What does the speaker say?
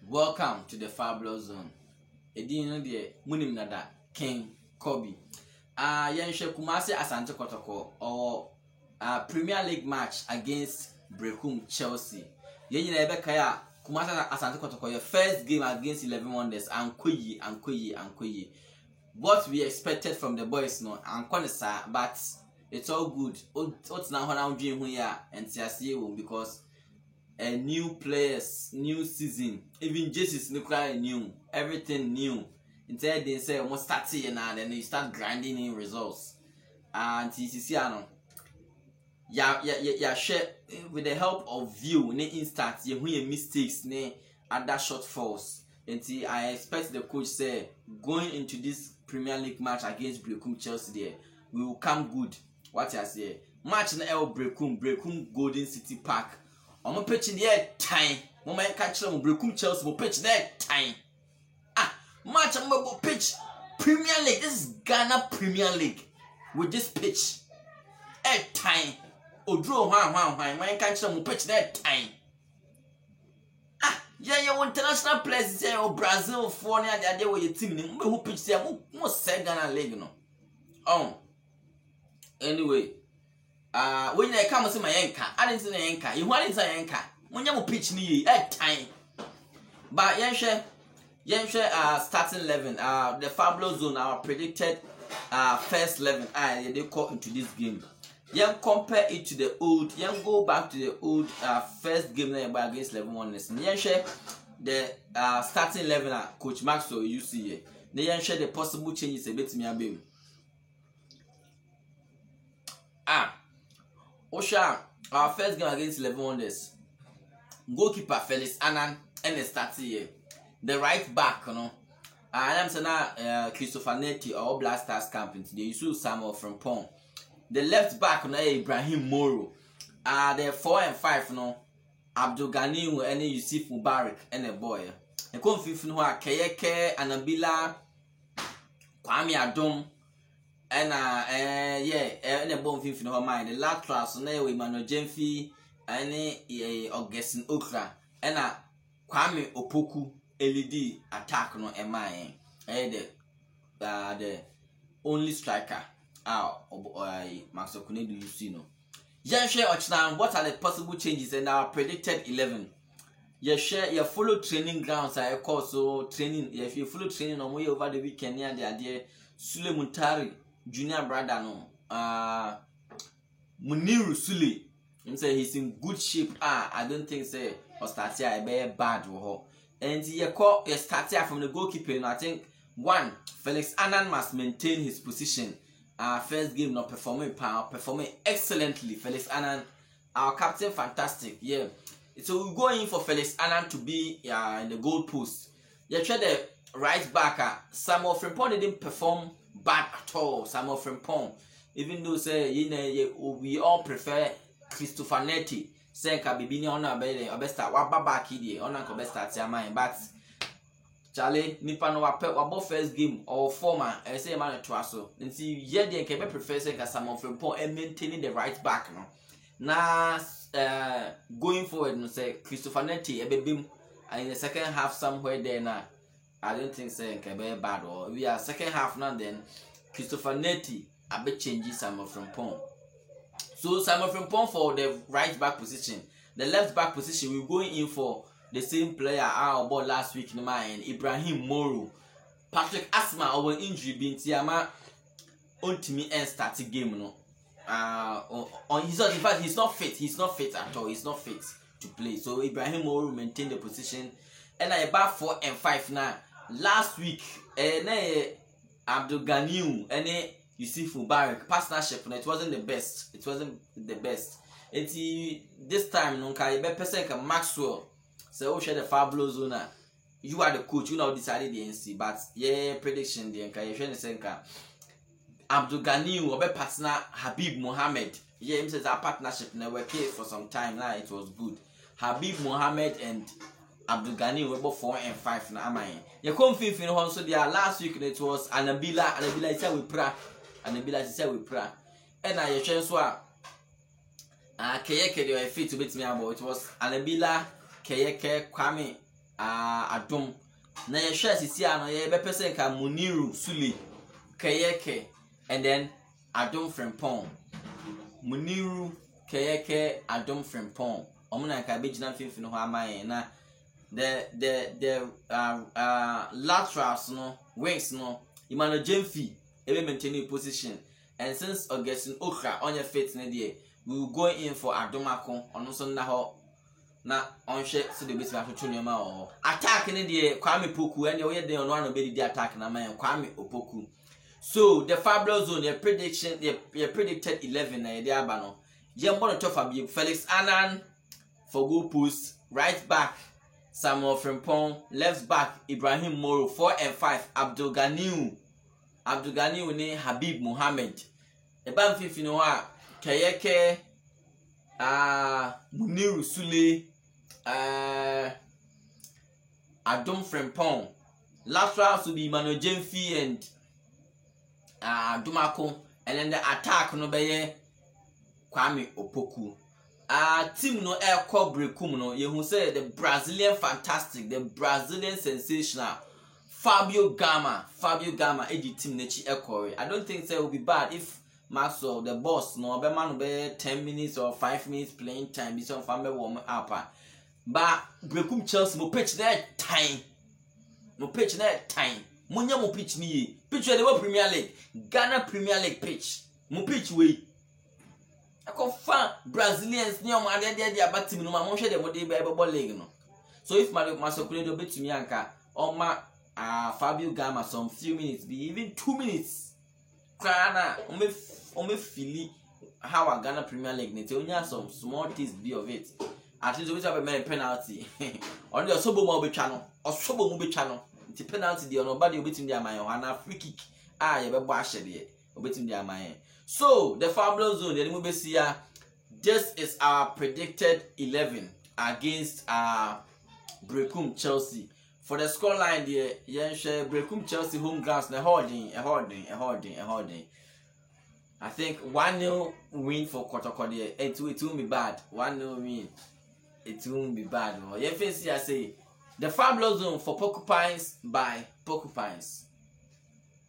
Welcome to the Fabulous Zone. Edin de munim nada King Kobe. Yenshe Kumasi Asante Kotoko or Premier League match against Brecum Chelsea. Yenye na ebe kaya Kumasi Asante Kotoko your first game against 11 Wonders and Koyi. What we expected from the boys no and but it's all good. What's now I'm doing here and CSA because new players, new season, even Jesus new, everything new. Instead they say almost start seeing and then you start grinding in results. And TCC share with the help of view, ne instant, you hear mistakes, ne other shortfalls. And I expect the coach say going into this Premier League match against Brecum Chelsea there, we will come good. What I say? Match na El Brecum Golden City Park. I'm pitching the time. Moment catch them Brecum Chelsea will pitch that time. Match I'm going to pitch Premier League. This is Ghana Premier League with this pitch. At time. Odro man catch them will pitch that time. Yeah, international players say Brazil for near the day where your team who pitch there most say Ghana League no. Anyway, when I come to my anchor, I didn't say anchor. You want to say anchor? When you pitch me at time. But Yenshe starting 11. The Fabulous Zone our predicted first 11. They call into this game. Young compare it to the old. Young go back to the old first game against 11 Wonders. Yenshe the starting 11 Coach Maxwell you see here. They Yenshe the possible changes a bit to me a baby. Osha, our first game against 11 Wonders. Goalkeeper Felix Annan and the start here. The right back, you know. I am saying Christopher Netti or Blasters camping today. You see Samuel from Pong. The left back, you know, Ibrahim Moro. The 4 and 5, you know. Abdul Ghani and Yusuf Mubarak and a boy. The conflict, you know, Kayeke, Anabila, Kwame Adom. And and a bomb in her mind. The last class on there with Mano Jemfi and Augustin Okra and Kwame Opoku LED attack no MI the only striker Max Okunedu you see no. Share what are the possible changes in our predicted 11? Share your follow training grounds I call so training if you follow training on way over the weekend near the idea Sule Muntari junior brother no Muniru Sule him say he's in good shape. I don't think say Ostatia I be bad or and he call Ostatia from the goalkeeper and I think one Felix Annan must maintain his position. First game not performing excellently. Felix Annan our captain fantastic. Yeah, so we go in for Felix Annan to be in the goal post. Try the right back Samuel Frimpong didn't perform bad at all. Samuel Frimpong, even though say we all prefer Christopher Netti. Say Kabibini on our best back here on our best at Yamain, but Charlie Nipano wabo first game or former I say man twaso. And see yeah they can prefer say Samuel Frimpong and maintaining the right back no. Now going forward no say Christopher Netti ebebim in the second half somewhere there now. I don't think say can be bad or we are second half now then Christopher Netti a bit changes Samuel Frimpong. So Samuel Frimpong for the right back position. The left back position we're going in for the same player our ball last week in mind Ibrahim Moro. Patrick Asma our injury being Tiama on to me and starting game no. On his in fact he's not fit at all. He's not fit to play. So Ibrahim Moro maintain the position and I back 4 and 5 now. Last week Abdul Ghani and Yusuf Mubarak partnership it wasn't the best. This time no kai be person ka Maxwell say oh share the Fabulous Zone you are the coach you now decided the NC but yeah prediction the kai you say ka Abdul Ghani or be partner Habib Mohammed him says that partnership na work for some time now it was good. Habib Mohammed and Abdul Ghani were both 4 and 5 na amai. You come fifth in also there last week it was Anabila said we pra. And I share so Kayeke they were fit to beat me about it was Anabila Kayeke Kwame Adom. Na ye share sisi ano ye be pese ka Muniru Sule Keyeke and then Adom Frimpong. Muniru Keyeke Adom Frimpong. Omuna ka be gina finfin ho amaye na the laterals no wings no Emmanuel Jemfi ebe maintaining position, and since Augustine Okra on your fit na there we will go in for Adomako ono so na ho na onhwe so the bit to nyoma ho attack in there Kwame Poku and you dey on one be the attack na man Kwame Opoku. So the Fabulous Zone your prediction your predicted 11 na dey aba no je mbo no tofa bi Felix Annan for goal post, right back Samuel Frimpong, left back Ibrahim Moro, 4 and 5 Abdul Ganiu ne Habib Mohammed. Ebam fifi no a Keyeke Muniru Sule Adom Frimpong. Lateral to be Emmanuel Jemfi and Dumako, and then the attack no be Kwame Opoku. Team no air call Brekum no you say the Brazilian fantastic, the Brazilian sensational Fabio Gama edi team nechi ekore. I don't think it will be bad if Maxwell the boss no be man be 10 minutes or 5 minutes playing time be some family warm up. But Brekum Chelsea mo pitch that time. Munya mo pitch ni pitch the Premier League, Ghana Premier League pitch. Mo pitch way. I confirm Brazilians near my dear back team no ma share the body by ball league no. So if my Masokuledo bet to me anka or ma Fabio Gama some few minutes be even 2 minutes. Kana ome fili how a Ghana Premier League net only some small taste be of it. At least we have a man penalty. On the Sobo Mobi channel or Sobo Mobi channel. The penalty the nobody beating their man and a free kick. You be bash there. Beating their man. So the Fabulous Zone, the Mubesia, this is our predicted 11 against Brekum Chelsea. For the scoreline, the Brekum Chelsea home grounds, a holding. I think 1-0 win for Kotoko. It won't be bad. 1-0 win. It won't be bad. No, I say the Fabulous Zone for Porcupines by Porcupines.